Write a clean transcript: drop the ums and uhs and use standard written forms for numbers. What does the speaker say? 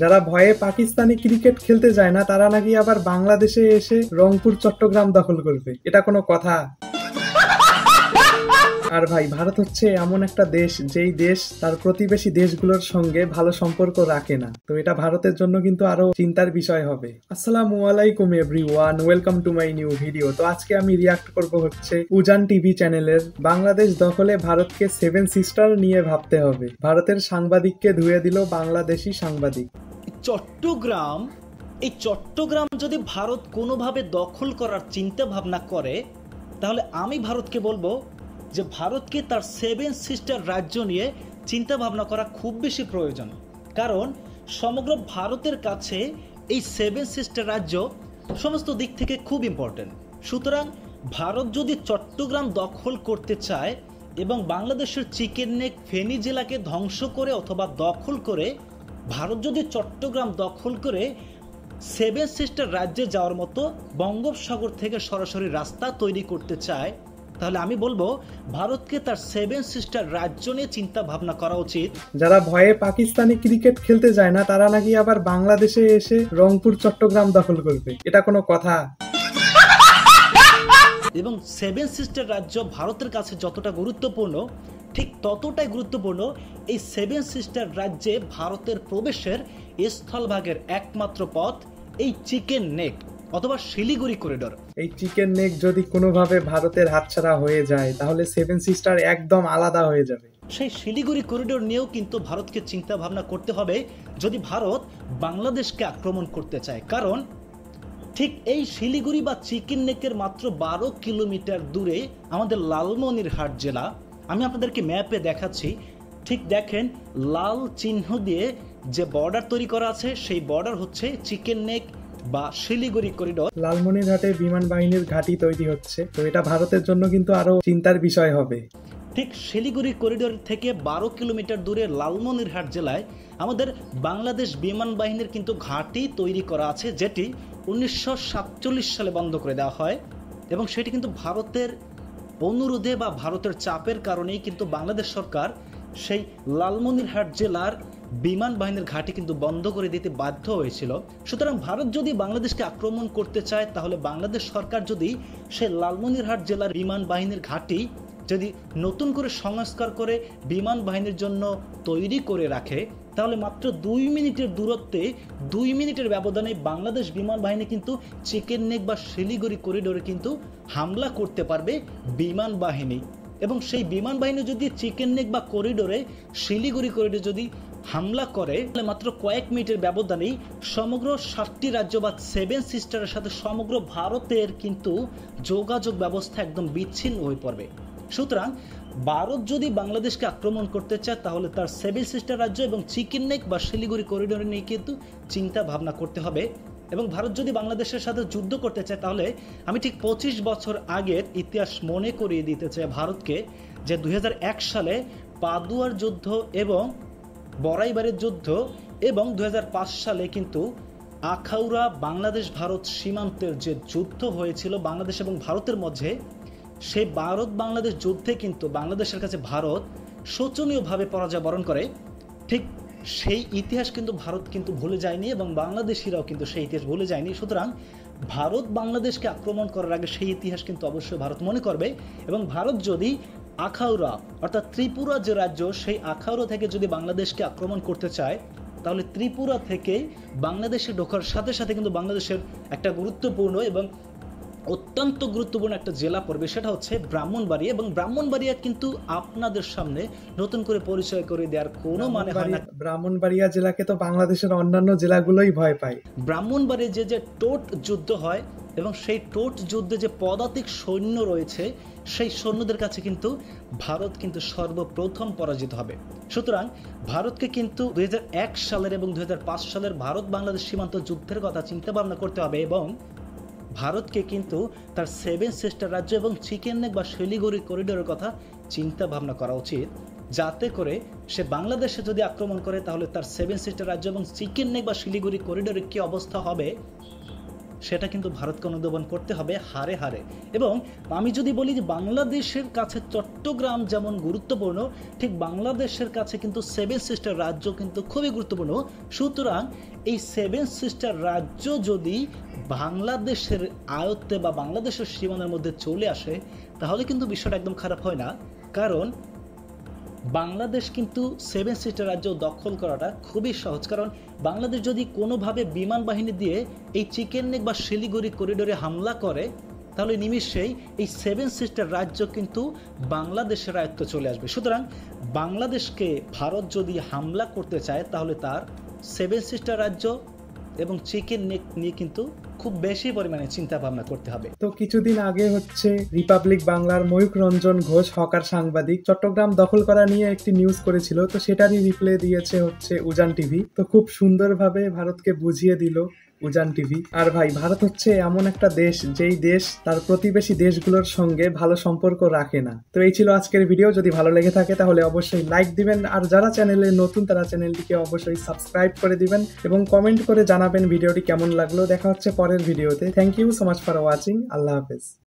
যারা ভয়ে পাকিস্তানি ক্রিকেট খেলতে যায় না তারা নাকি আবার বাংলাদেশে এসে রংপুর চট্টগ্রাম দখল করবে, এটা কোনো কথা? আর ভাই, ভারত হচ্ছে এমন একটা দেশ যেই দেশ তার প্রতিবেশী দেশগুলোর সঙ্গে ভালো সম্পর্ক রাখে না, তো এটা ভারতের জন্য কিন্তু আরো চিন্তার বিষয় হবে। আসসালামু আলাইকুম everyone, welcome to my new video. তো আজকে আমি রিয়াক্ট করব হচ্ছে উজান টিভি চ্যানেলের বাংলাদেশ দখলে ভারতকে সেভেন সিস্টার নিয়ে ভাবতে হবে, ভারতের সাংবাদিককে ধুয়ে দিল বাংলাদেশি সাংবাদিক। চট্টগ্রাম যদি ভারত কোনোভাবে দখল করার চিন্তা ভাবনা করে, তাহলে আমি ভারতকে বলবো যে ভারতকে তার সেভেন সিস্টার রাজ্য নিয়ে চিন্তা ভাবনা করা খুব বেশি প্রয়োজন। কারণ সমগ্র ভারতের কাছে এই সেভেন সিস্টার রাজ্য সমস্ত দিক থেকে খুব ইম্পর্টেন্ট। সুতরাং ভারত যদি চট্টগ্রাম দখল করতে চায় এবং বাংলাদেশের চিকেন নেক ফেনী জেলাকে ধ্বংস করে অথবা দখল করে ভারত যদি চট্টগ্রাম দখল করে সেভেন সিস্টার রাজ্যে যাওয়ার মতো বঙ্গোপসাগর থেকে সরাসরি রাস্তা তৈরি করতে চায়, তাহলে আমি বলবো ভারতকে তার সেভেন সিস্টার রাজ্য নিয়ে চিন্তা ভাবনা করা উচিত। যারা ভয়ে পাকিস্তানি ক্রিকেট খেলতে যায় না তারা নাকি আবার বাংলাদেশে এসে রংপুর চট্টগ্রাম দখল করবে, এটা কোনো কথা? এবং সেভেন সিস্টার রাজ্য ভারতের কাছে যতটা গুরুত্বপূর্ণ, ঠিক ততটাই গুরুত্বপূর্ণ এই সেভেন সিস্টার রাজ্যে ভারতের প্রবেশের স্থলভাগের একমাত্র পথ এই চিকেন নেক অথবা শিলিগুড়ি করিডোর। এই চিকেন নেক যদি কোনোভাবে ভারতের হাতছাড়া হয়ে যায় তাহলে সেভেন সিস্টার একদম আলাদা হয়ে যাবে। সেই শিলিগুড়ি করিডোর নিয়েও কিন্তু ভারতকে চিন্তা ভাবনা করতে হবে যদি ভারত বাংলাদেশকে আক্রমণ করতে চায়। কারণ ঠিক এই শিলিগুড়ি বা চিকেন নেকের মাত্র 12 কিলোমিটার দূরে আমাদের লালমনিরহাট জেলা। আমি আপনাদেরকে ম্যাপে দেখাচ্ছি, ঠিক দেখেন লাল চিহ্ন দিয়ে যে বর্ডার তৈরি করা আছে সেই বর্ডার হচ্ছে চিকেন নেক বা শিলিগুড়ি করিডোর। লালমনিরহাটে বিমান বাহিনীর ঘাঁটি তৈরি হচ্ছে, তো এটা ভারতের জন্য কিন্তু আরো চিন্তার বিষয় হবে। ঠিক শিলিগুড়ি করিডোর থেকে 12 কিলোমিটার দূরে লালমনিরহাট জেলায় আমাদের বাংলাদেশ বিমান বাহিনীর কিন্তু ঘাঁটি তৈরি করা আছে, যেটি 1947 সালে বন্ধ করে দেওয়া হয়। এবং সেটি কিন্তু ভারতের অনুরোধে বা ভারতের চাপের কারণেই কিন্তু বাংলাদেশ সরকার সেই লালমনিরহাট জেলার বিমান বাহিনীর ঘাঁটি কিন্তু বন্ধ করে দিতে বাধ্য হয়েছিল। সুতরাং ভারত যদি বাংলাদেশকে আক্রমণ করতে চায় তাহলে বাংলাদেশ সরকার যদি সেই লালমনিরহাট জেলার বিমান বাহিনীর ঘাঁটি যদি নতুন করে সংস্কার করে বিমান বাহিনীর জন্য তৈরি করে রাখে, তাহলে মাত্র 2 মিনিটের দূরত্বে 2 মিনিটের ব্যবধানে বাংলাদেশ বিমান বাহিনী কিন্তু চিকেন নেক বা শিলিগুড়ি করিডোরে কিন্তু হামলা করতে পারবে বিমান বাহিনী। এবং সেই বিমান বাহিনী যদি চিকেন নেক বা করিডোরে শিলিগুড়ি করিডোরে যদি হামলা করে তাহলে মাত্র কয়েক মিনিটের ব্যবধানেই সমগ্র 7টি রাজ্য বা সেভেন সিস্টারের সাথে সমগ্র ভারতের কিন্তু যোগাযোগ ব্যবস্থা একদম বিচ্ছিন্ন হয়ে পড়বে। সুতরাং ভারত যদি বাংলাদেশকে আক্রমণ করতে চায় তাহলে তার সেভেন সিস্টার রাজ্য এবং চিকেন নেক বা শিলিগুড়ি করিডোরে নিয়ে কিন্তু চিন্তা ভাবনা করতে হবে। এবং ভারত যদি বাংলাদেশের সাথে যুদ্ধ করতে চায় তাহলে আমি ঠিক 25 বছর আগের ইতিহাস মনে করিয়ে দিতে চাই ভারতকে, যে 2001 সালে পাদুয়ার যুদ্ধ এবং বড়াইবাড়ির যুদ্ধ এবং 2005 সালে কিন্তু আখাউড়া বাংলাদেশ ভারত সীমান্তের যে যুদ্ধ হয়েছিল বাংলাদেশ এবং ভারতের মধ্যে, সেই ভারত বাংলাদেশ যুদ্ধে কিন্তু বাংলাদেশের কাছে ভারত শোচনীয়ভাবে পরাজয় বরণ করে। ঠিক সেই ইতিহাস কিন্তু ভারত কিন্তু ভুলে যায়নি এবং বাংলাদেশিরাও কিন্তু সেই ইতিহাস ভুলে যায়নি। সুতরাং ভারত বাংলাদেশকে আক্রমণ করার আগে সেই ইতিহাস কিন্তু অবশ্যই ভারত মনে করবে। এবং ভারত যদি আখাউড়া অর্থাৎ ত্রিপুরা যে রাজ্য, সেই আখাউড়া থেকে যদি বাংলাদেশকে আক্রমণ করতে চায় তাহলে ত্রিপুরা থেকে বাংলাদেশে ঢোকার সাথে সাথে কিন্তু বাংলাদেশের একটা গুরুত্বপূর্ণ এবং অত্যন্ত গুরুত্বপূর্ণ একটা জেলা পড়বে, সেটা হচ্ছে ব্রাহ্মণবাড়িয়া। এবং ব্রাহ্মণবাড়িয়া কিন্তু আপনাদের সামনে নতুন করে পরিচয় করে দেওয়ার কোনো মানে হয় না। ব্রাহ্মণবাড়িয়া জেলাকে তো বাংলাদেশের অন্যান্য জেলাগুলোই ভয় পায়। ব্রাহ্মণবাড়িয়া যে টোট যুদ্ধ হয় এবং সেই টোট যুদ্ধে যে পদাতিক সৈন্য রয়েছে সেই সৈন্যদের কাছে কিন্তু ভারত কিন্তু সর্বপ্রথম পরাজিত হবে। সুতরাং ভারতকে কিন্তু 2001 সালের এবং 2005 সালের ভারত বাংলাদেশ সীমান্ত যুদ্ধের কথা চিন্তা ভাবনা করতে হবে এবং ভারতকে কিন্তু তার সেভেন সিস্টার রাজ্য এবং চিকেন নেক বা শিলিগুড়ি করিডোরের কথা চিন্তা ভাবনা করা উচিত, যাতে করে সে বাংলাদেশে যদি আক্রমণ করে তাহলে তার সেভেন সিস্টার রাজ্য এবং চিকেন নেক বা শিলিগুড়ি করিডোরে কি অবস্থা হবে সেটা কিন্তু ভারতকে অনুধাবন করতে হবে হারে হারে। এবং আমি যদি বলি যে বাংলাদেশের কাছে চট্টগ্রাম যেমন গুরুত্বপূর্ণ, ঠিক বাংলাদেশের কাছে কিন্তু সেভেন সিস্টার রাজ্য কিন্তু খুবই গুরুত্বপূর্ণ। সুতরাং এই সেভেন সিস্টার রাজ্য যদি বাংলাদেশের আয়ত্তে বা বাংলাদেশের সীমানার মধ্যে চলে আসে, তাহলে কিন্তু বিষয়টা একদম খারাপ হয় না। কারণ বাংলাদেশ কিন্তু সেভেন সিস্টার রাজ্য দখল করাটা খুবই সহজ। কারণ বাংলাদেশ যদি কোনোভাবে বিমান বাহিনী দিয়ে এই চিকেন নেক বা শিলিগুড়ি করিডোরে হামলা করে, তাহলে নিমিষেই এই সেভেন সিস্টার রাজ্য কিন্তু বাংলাদেশের আয়ত্তে চলে আসবে। সুতরাং বাংলাদেশকে ভারত যদি হামলা করতে চায়, তাহলে তার সেভেন সিস্টার রাজ্য এবং চিকেন নেক নিয়ে কিন্তু খুব বেশি পরিমাণে চিন্তা ভাবনা করতে হবে। তো কিছুদিন আগে রিপাবলিক বাংলার ময়ূক রঞ্জন ঘোষ হকার সাংবাদিক চট্টগ্রাম দখল করা নিয়ে একটি নিউজ করেছিল। তো সেটারই রিপ্লে দিয়েছে উজান টিভি। তো খুব সুন্দরভাবে ভারতকে বুঝিয়ে দিল উজান টিভি। আর ভাই, ভারত এমন একটা দেশ যেই দেশ তার প্রতিবেশী দেশগুলোর সঙ্গে ভালো সম্পর্ক রাখে না। তো এই ছিল আজকের ভিডিও। যদি ভালো লেগে থাকে তাহলে অবশ্যই লাইক দিবেন, আর যারা চ্যানেলে নতুন তারা চ্যানেলটিকে অবশ্যই সাবস্ক্রাইব করে দিবেন এবং কমেন্ট করে জানাবেন ভিডিওটি কেমন লাগলো। দেখা হচ্ছে পরের ভিডিওতে। Thank you so much for watching. আল্লাহ হাফেজ।